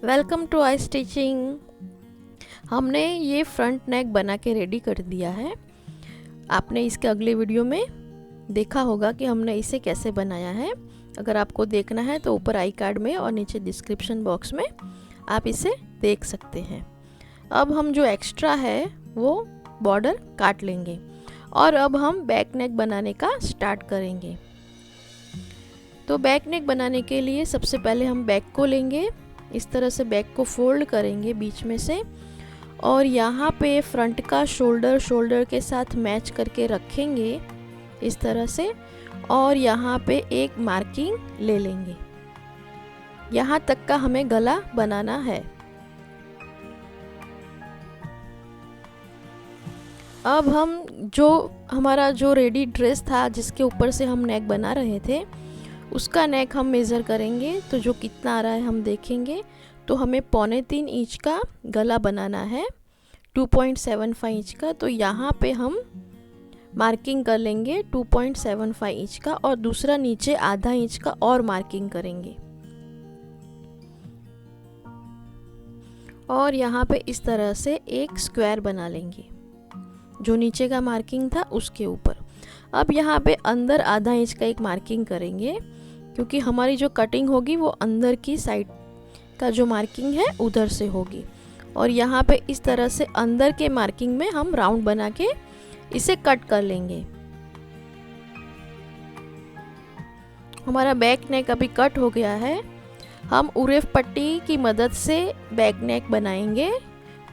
Welcome to I stitching. हमने ये front नेक बना के रेडी कर दिया है। आपने इसके अगले वीडियो में देखा होगा कि हमने इसे कैसे बनाया है। अगर आपको देखना है तो ऊपर आई कार्ड में और नीचे डिस्क्रिप्शन बॉक्स में आप इसे देख सकते हैं। अब हम जो एक्स्ट्रा है वो बॉर्डर काट लेंगे और अब हम बैक नेक बनाने का स्टार्ट करेंगे। तो बैक नेक बनाने के लिए सबसे पहले हम बैक को लेंगे, इस तरह से बैक को फोल्ड करेंगे बीच में से और यहाँ पे फ्रंट का शोल्डर के साथ मैच करके रखेंगे इस तरह से, और यहाँ पे एक मार्किंग ले लेंगे। यहाँ तक का हमें गला बनाना है। अब हम हमारा जो रेडी ड्रेस था जिसके ऊपर से हम नेक बना रहे थे उसका नेक हम मेज़र करेंगे। तो जो कितना आ रहा है हम देखेंगे। तो हमें 3.25 इंच का गला बनाना है, 2.75 इंच का। तो यहाँ पे हम मार्किंग कर लेंगे 2.75 इंच का और दूसरा नीचे आधा इंच का और मार्किंग करेंगे। और यहाँ पे इस तरह से एक स्क्वायर बना लेंगे जो नीचे का मार्किंग था उसके ऊपर। अब यहाँ पे अंदर आधा इंच का एक मार्किंग करेंगे क्योंकि हमारी जो कटिंग होगी वो अंदर की साइड का जो मार्किंग है उधर से होगी। और यहाँ पे इस तरह से अंदर के मार्किंग में हम राउंड बना के इसे कट कर लेंगे। हमारा बैक नेक अभी कट हो गया है। हम उरेफ पट्टी की मदद से बैक नेक बनाएंगे।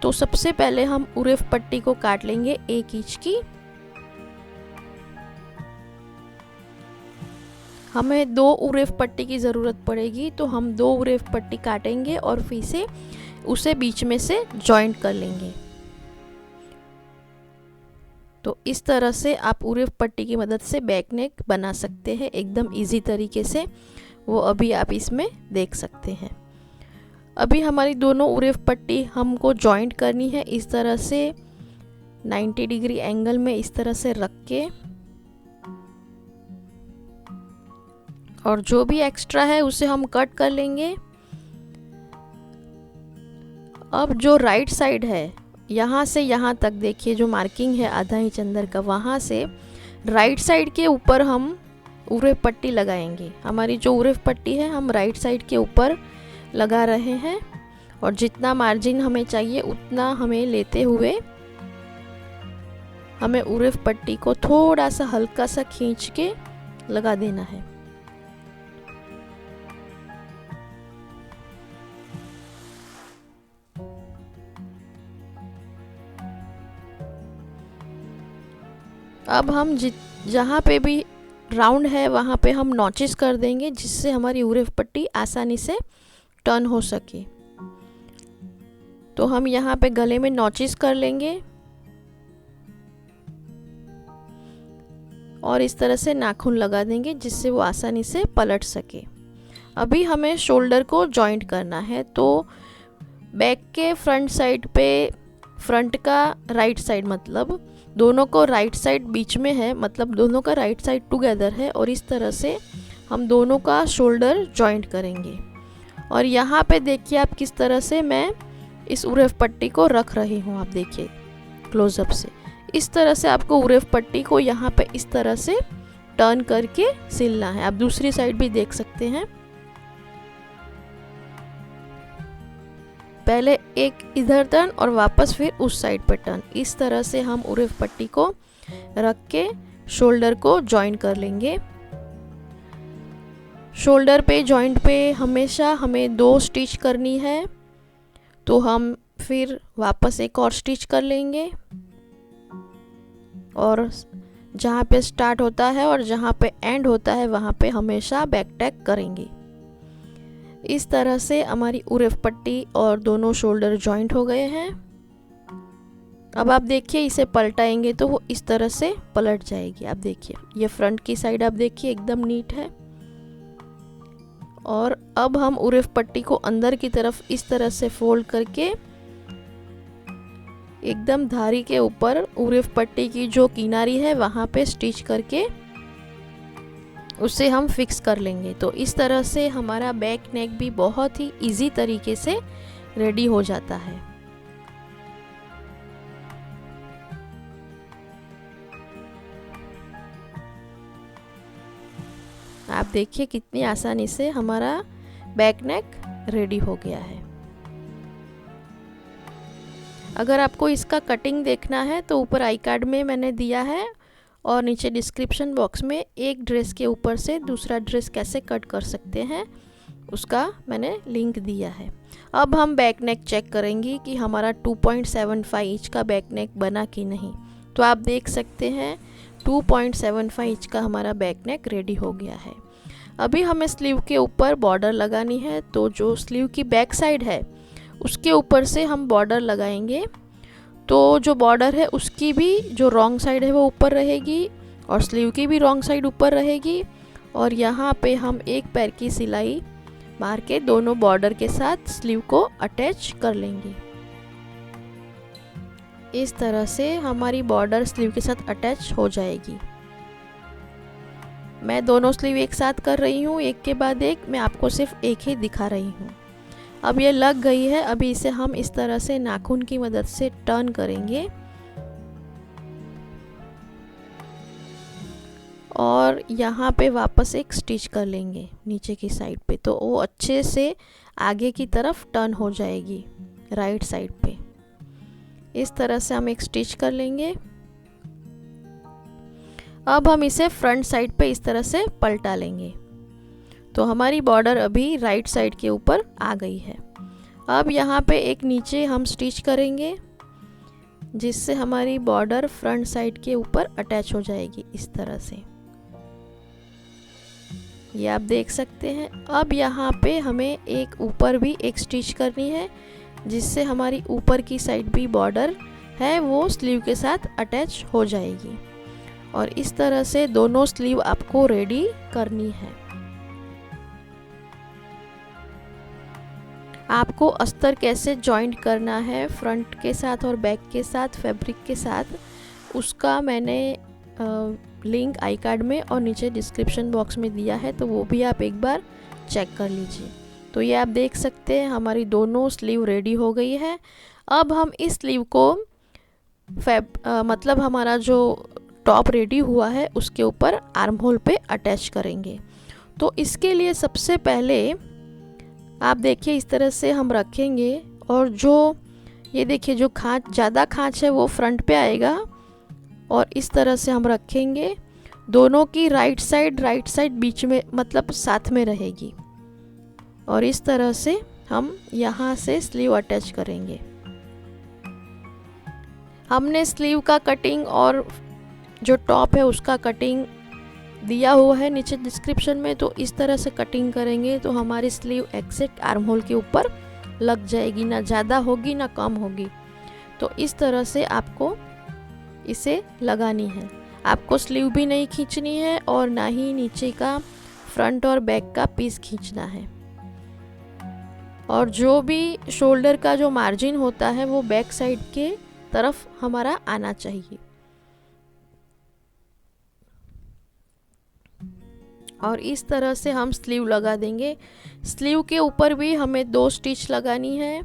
तो सबसे पहले हम उरेफ पट्टी को काट लेंगे 1 इंच की। हमें 2 उरेफ पट्टी की ज़रूरत पड़ेगी, तो हम 2 उरेफ पट्टी काटेंगे और फिर से उसे बीच में से जॉइंट कर लेंगे। तो इस तरह से आप उरेफ पट्टी की मदद से बैक नेक बना सकते हैं एकदम इजी तरीके से। वो अभी आप इसमें देख सकते हैं। अभी हमारी दोनों उरेफ पट्टी हमको जॉइंट करनी है इस तरह से 90 डिग्री एंगल में इस तरह से रख के, और जो भी एक्स्ट्रा है उसे हम कट कर लेंगे। अब जो राइट साइड है यहाँ से यहाँ तक देखिए जो मार्किंग है आधा इंच अंदर का, वहाँ से राइट साइड के ऊपर हम उरेफ पट्टी लगाएंगे। हमारी जो उरेफ पट्टी है हम राइट साइड के ऊपर लगा रहे हैं और जितना मार्जिन हमें चाहिए उतना हमें लेते हुए हमें उरेफ पट्टी को थोड़ा सा हल्का सा खींच के लगा देना है। अब हम जहाँ पे भी राउंड है वहाँ पे हम नॉचेस कर देंगे जिससे हमारी उरेफ पट्टी आसानी से टर्न हो सके। तो हम यहाँ पे गले में नॉचेस कर लेंगे और इस तरह से नाखून लगा देंगे जिससे वो आसानी से पलट सके। अभी हमें शोल्डर को जॉइंट करना है। तो बैक के फ्रंट साइड पे फ्रंट का राइट साइड मतलब दोनों को राइट साइड बीच में है, मतलब दोनों का राइट साइड टुगेदर है और इस तरह से हम दोनों का शोल्डर जॉइंट करेंगे। और यहाँ पे देखिए आप किस तरह से मैं इस उरेफ पट्टी को रख रही हूँ। आप देखिए क्लोजअप से इस तरह से आपको उरेफ पट्टी को यहाँ पे इस तरह से टर्न करके सिलना है। आप दूसरी साइड भी देख सकते हैं। पहले एक इधर टर्न और वापस फिर उस साइड पर टर्न। इस तरह से हम उरेफ पट्टी को रख के शोल्डर को जॉइन कर लेंगे। शोल्डर पे जॉइंट पे हमेशा हमें 2 स्टिच करनी है। तो हम फिर वापस एक और स्टिच कर लेंगे और जहाँ पे स्टार्ट होता है और जहाँ पे एंड होता है वहाँ पे हमेशा बैक टैक करेंगे। इस तरह से हमारी उरेफ पट्टी और दोनों शोल्डर जॉइंट हो गए हैं। अब आप देखिए इसे पलटाएंगे तो वो इस तरह से पलट जाएगी। आप देखिए ये फ्रंट की साइड आप देखिए एकदम नीट है। और अब हम उरेफ पट्टी को अंदर की तरफ इस तरह से फोल्ड करके एकदम धारी के ऊपर उरेफ पट्टी की जो किनारी है वहाँ पे स्टिच करके उसे हम फिक्स कर लेंगे। तो इस तरह से हमारा बैक नेक भी बहुत ही इजी तरीके से रेडी हो जाता है। आप देखिए कितनी आसानी से हमारा बैक नेक रेडी हो गया है। अगर आपको इसका कटिंग देखना है तो ऊपर आई कार्ड में मैंने दिया है और नीचे डिस्क्रिप्शन बॉक्स में एक ड्रेस के ऊपर से दूसरा ड्रेस कैसे कट कर सकते हैं उसका मैंने लिंक दिया है। अब हम बैक नेक चेक करेंगे कि हमारा 2.75 इंच का बैक नेक बना कि नहीं। तो आप देख सकते हैं 2.75 इंच का हमारा बैक नेक रेडी हो गया है। अभी हमें स्लीव के ऊपर बॉर्डर लगानी है। तो जो स्लीव की बैक साइड है उसके ऊपर से हम बॉर्डर लगाएंगे। तो जो बॉर्डर है उसकी भी जो रॉन्ग साइड है वो ऊपर रहेगी और स्लीव की भी रॉन्ग साइड ऊपर रहेगी। और यहाँ पे हम एक पैर की सिलाई मार के दोनों बॉर्डर के साथ स्लीव को अटैच कर लेंगे। इस तरह से हमारी बॉर्डर स्लीव के साथ अटैच हो जाएगी। मैं दोनों स्लीव एक साथ कर रही हूँ, एक के बाद एक। मैं आपको सिर्फ एक ही दिखा रही हूँ। अब ये लग गई है। अभी इसे हम इस तरह से नाखून की मदद से टर्न करेंगे और यहाँ पे वापस एक स्टिच कर लेंगे नीचे की साइड पे। तो वो अच्छे से आगे की तरफ टर्न हो जाएगी राइट साइड पे। इस तरह से हम एक स्टिच कर लेंगे। अब हम इसे फ्रंट साइड पे इस तरह से पलटा लेंगे। तो हमारी बॉर्डर अभी राइट साइड के ऊपर आ गई है। अब यहाँ पे एक नीचे हम स्टिच करेंगे जिससे हमारी बॉर्डर फ्रंट साइड के ऊपर अटैच हो जाएगी इस तरह से। ये आप देख सकते हैं। अब यहाँ पे हमें एक ऊपर भी एक स्टिच करनी है जिससे हमारी ऊपर की साइड भी बॉर्डर है वो स्लीव के साथ अटैच हो जाएगी। और इस तरह से दोनों स्लीव आपको रेडी करनी है। आपको अस्तर कैसे जॉइंट करना है फ्रंट के साथ और बैक के साथ फैब्रिक के साथ, उसका मैंने लिंक आई कार्ड में और नीचे डिस्क्रिप्शन बॉक्स में दिया है। तो वो भी आप एक बार चेक कर लीजिए। तो ये आप देख सकते हैं हमारी दोनों स्लीव रेडी हो गई है। अब हम इस स्लीव को मतलब हमारा जो टॉप रेडी हुआ है उसके ऊपर आर्म होल पे अटैच करेंगे। तो इसके लिए सबसे पहले आप देखिए इस तरह से हम रखेंगे और जो ये देखिए जो खांच ज़्यादा खांच है वो फ्रंट पे आएगा और इस तरह से हम रखेंगे। दोनों की राइट साइड बीच में मतलब साथ में रहेगी और इस तरह से हम यहाँ से स्लीव अटैच करेंगे। हमने स्लीव का कटिंग और जो टॉप है उसका कटिंग दिया हुआ है नीचे डिस्क्रिप्शन में। तो इस तरह से कटिंग करेंगे तो हमारी स्लीव एग्जैक्ट आर्म होल के ऊपर लग जाएगी, ना ज़्यादा होगी ना कम होगी। तो इस तरह से आपको इसे लगानी है। आपको स्लीव भी नहीं खींचनी है और ना ही नीचे का फ्रंट और बैक का पीस खींचना है। और जो भी शोल्डर का जो मार्जिन होता है वो बैक साइड के तरफ हमारा आना चाहिए। और इस तरह से हम स्लीव लगा देंगे। स्लीव के ऊपर भी हमें 2 स्टिच लगानी है।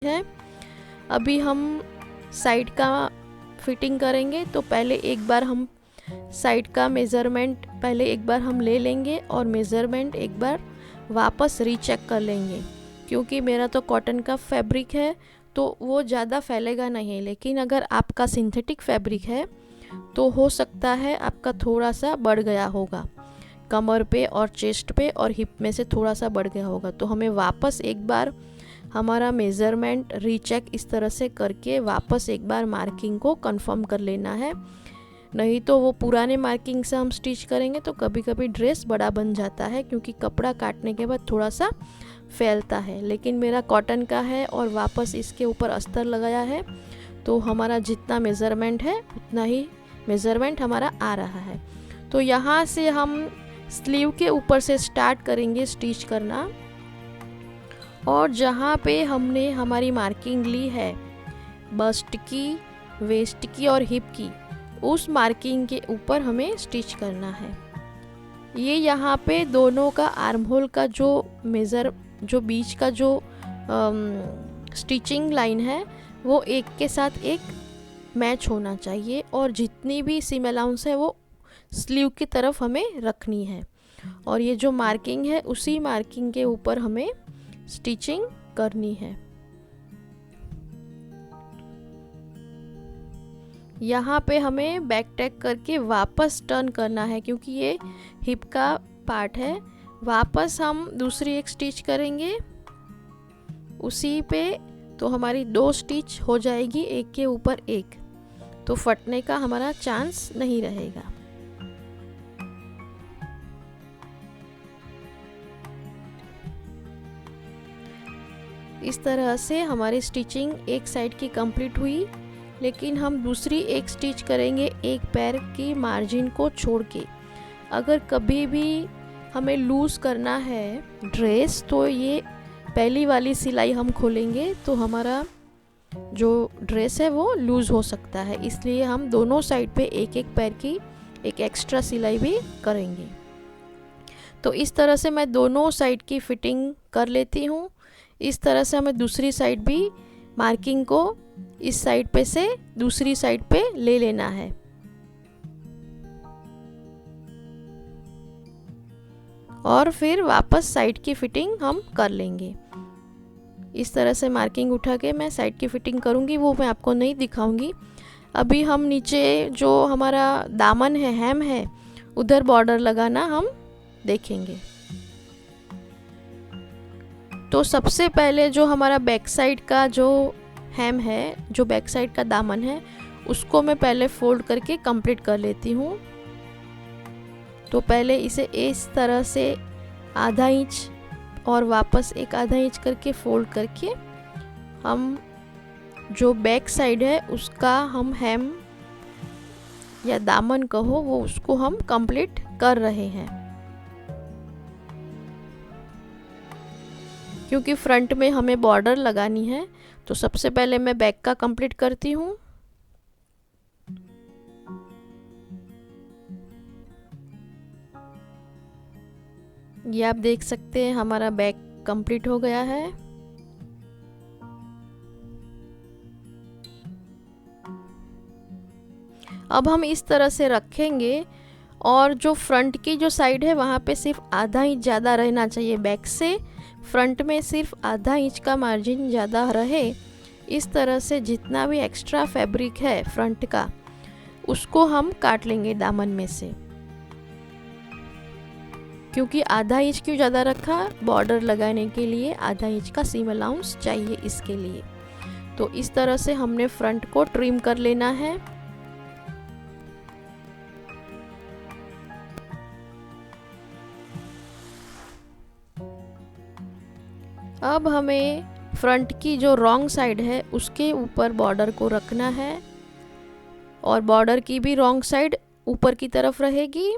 है अभी हम साइड का फिटिंग करेंगे। तो पहले एक बार हम साइड का मेज़रमेंट पहले एक बार हम ले लेंगे और मेज़रमेंट एक बार वापस रीचेक कर लेंगे। क्योंकि मेरा तो कॉटन का फैब्रिक है तो वो ज़्यादा फैलेगा नहीं, लेकिन अगर आपका सिंथेटिक फैब्रिक है तो हो सकता है आपका थोड़ा सा बढ़ गया होगा, कमर पे और चेस्ट पे और हिप में से थोड़ा सा बढ़ गया होगा। तो हमें वापस एक बार हमारा मेज़रमेंट रीचेक इस तरह से करके वापस एक बार मार्किंग को कंफर्म कर लेना है। नहीं तो वो पुराने मार्किंग से हम स्टिच करेंगे तो कभी कभी ड्रेस बड़ा बन जाता है, क्योंकि कपड़ा काटने के बाद थोड़ा सा फैलता है। लेकिन मेरा कॉटन का है और वापस इसके ऊपर अस्तर लगाया है, तो हमारा जितना मेज़रमेंट है उतना ही मेज़रमेंट हमारा आ रहा है। तो यहाँ से हम स्लीव के ऊपर से स्टार्ट करेंगे स्टिच करना, और जहाँ पे हमने हमारी मार्किंग ली है बस्ट की, वेस्ट की और हिप की, उस मार्किंग के ऊपर हमें स्टिच करना है। ये यहाँ पे दोनों का आर्म होल का जो बीच का जो स्टिचिंग लाइन है वो एक के साथ एक मैच होना चाहिए, और जितनी भी सीम अलाउंस है वो स्लीव की तरफ हमें रखनी है। और ये जो मार्किंग है उसी मार्किंग के ऊपर हमें स्टिचिंग करनी है। यहाँ पे हमें बैक टैक करके वापस टर्न करना है, क्योंकि ये हिप का पार्ट है। वापस हम दूसरी एक स्टिच करेंगे उसी पे, तो हमारी 2 स्टिच हो जाएगी एक के ऊपर एक, तो फटने का हमारा चांस नहीं रहेगा। इस तरह से हमारी स्टिचिंग एक साइड की कंप्लीट हुई, लेकिन हम दूसरी एक स्टिच करेंगे एक पैर की मार्जिन को छोड़ के। अगर कभी भी हमें लूज़ करना है ड्रेस, तो ये पहली वाली सिलाई हम खोलेंगे तो हमारा जो ड्रेस है वो लूज़ हो सकता है, इसलिए हम दोनों साइड पे एक एक पैर की एक एक्स्ट्रा सिलाई भी करेंगे। तो इस तरह से मैं दोनों साइड की फिटिंग कर लेती हूँ। इस तरह से हमें दूसरी साइड भी मार्किंग को इस साइड पे से दूसरी साइड पे ले लेना है। और फिर वापस साइड की फिटिंग हम कर लेंगे। इस तरह से मार्किंग उठा के मैं साइड की फिटिंग करूँगी, वो मैं आपको नहीं दिखाऊंगी। अभी हम नीचे जो हमारा दामन है, हेम है, उधर बॉर्डर लगाना हम देखेंगे। तो सबसे पहले जो हमारा बैक साइड का जो हेम है, जो बैक साइड का दामन है, उसको मैं पहले फोल्ड करके कंप्लीट कर लेती हूँ। तो पहले इसे इस तरह से आधा इंच और वापस एक आधा इंच करके फोल्ड करके हम जो बैक साइड है उसका हम हेम या दामन कहो वो, उसको हम कंप्लीट कर रहे हैं। क्योंकि फ्रंट में हमें बॉर्डर लगानी है, तो सबसे पहले मैं बैक का कंप्लीट करती हूँ। ये आप देख सकते हैं हमारा बैक कंप्लीट हो गया है। अब हम इस तरह से रखेंगे, और जो फ्रंट की जो साइड है वहाँ पे सिर्फ आधा इंच ज़्यादा रहना चाहिए बैक से। फ्रंट में सिर्फ आधा इंच का मार्जिन ज़्यादा रहे। इस तरह से जितना भी एक्स्ट्रा फैब्रिक है फ्रंट का, उसको हम काट लेंगे दामन में से। क्योंकि आधा इंच क्यों ज़्यादा रखा, बॉर्डर लगाने के लिए आधा इंच का सीम अलाउंस चाहिए इसके लिए। तो इस तरह से हमने फ्रंट को ट्रिम कर लेना है। अब हमें फ्रंट की जो रॉन्ग साइड है उसके ऊपर बॉर्डर को रखना है, और बॉर्डर की भी रॉन्ग साइड ऊपर की तरफ रहेगी।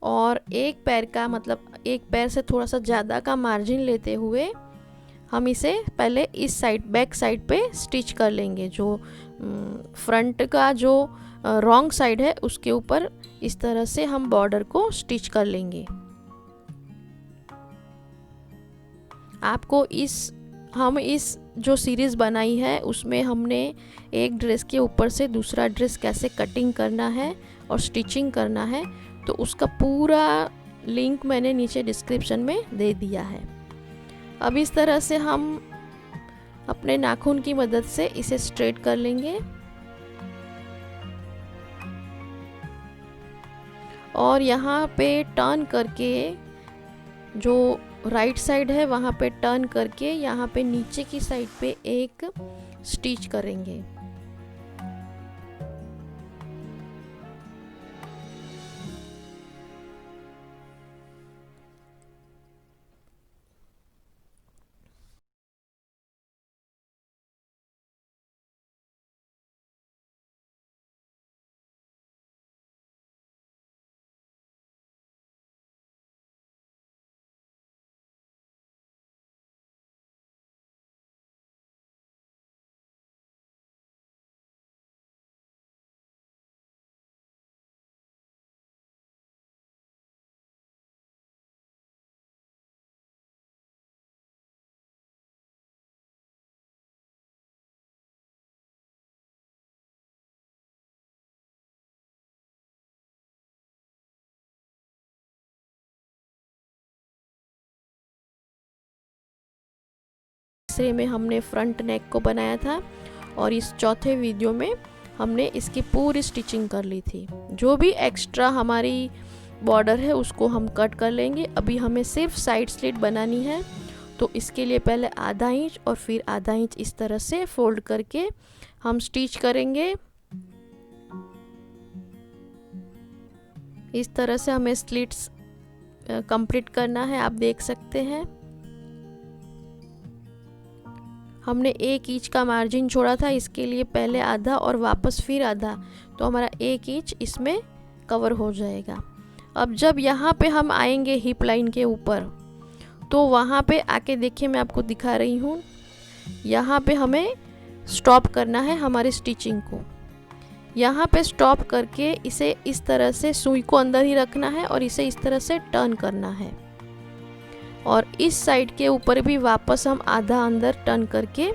और एक पैर का, मतलब एक पैर से थोड़ा सा ज़्यादा का मार्जिन लेते हुए हम इसे पहले इस साइड बैक साइड पे स्टिच कर लेंगे। जो फ्रंट का जो रॉन्ग साइड है उसके ऊपर इस तरह से हम बॉर्डर को स्टिच कर लेंगे। आपको हम इस जो सीरीज़ बनाई है उसमें हमने एक ड्रेस के ऊपर से दूसरा ड्रेस कैसे कटिंग करना है और स्टिचिंग करना है, तो उसका पूरा लिंक मैंने नीचे डिस्क्रिप्शन में दे दिया है। अब इस तरह से हम अपने नाखून की मदद से इसे स्ट्रेट कर लेंगे, और यहाँ पे टर्न करके जो राइट साइड है वहाँ पे टर्न करके यहाँ पे नीचे की साइड पे एक स्टिच करेंगे। तीसरे में हमने फ्रंट नेक को बनाया था और इस चौथे वीडियो में हमने इसकी पूरी स्टिचिंग कर ली थी। जो भी एक्स्ट्रा हमारी बॉर्डर है उसको हम कट कर लेंगे। अभी हमें सिर्फ साइड स्लिट बनानी है, तो इसके लिए पहले आधा इंच और फिर आधा इंच इस तरह से फोल्ड करके हम स्टिच करेंगे। इस तरह से हमें स्लिट्स कंप्लीट करना है। आप देख सकते हैं हमने 1 इंच का मार्जिन छोड़ा था, इसके लिए पहले आधा और वापस फिर आधा, तो हमारा 1 इंच इसमें कवर हो जाएगा। अब जब यहाँ पे हम आएंगे हिप लाइन के ऊपर, तो वहाँ पे आके देखिए मैं आपको दिखा रही हूँ, यहाँ पे हमें स्टॉप करना है हमारी स्टिचिंग को। यहाँ पे स्टॉप करके इसे इस तरह से सुई को अंदर ही रखना है और इसे इस तरह से टर्न करना है। और इस साइड के ऊपर भी वापस हम आधा अंदर टर्न करके,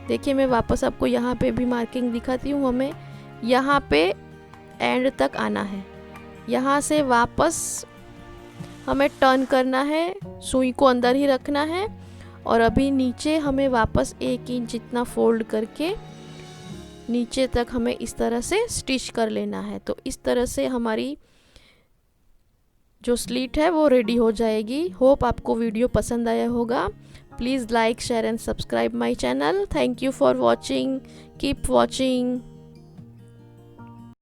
देखिए मैं वापस आपको यहाँ पे भी मार्किंग दिखाती हूँ। हमें यहाँ पे एंड तक आना है, यहाँ से वापस हमें टर्न करना है, सुई को अंदर ही रखना है और अभी नीचे हमें वापस 1 इंच जितना फोल्ड करके नीचे तक हमें इस तरह से स्टिच कर लेना है। तो इस तरह से हमारी जो स्लीट है वो रेडी हो जाएगी। होप आपको वीडियो पसंद आया होगा। Please like, share and subscribe my channel. Thank you for watching. Keep watching.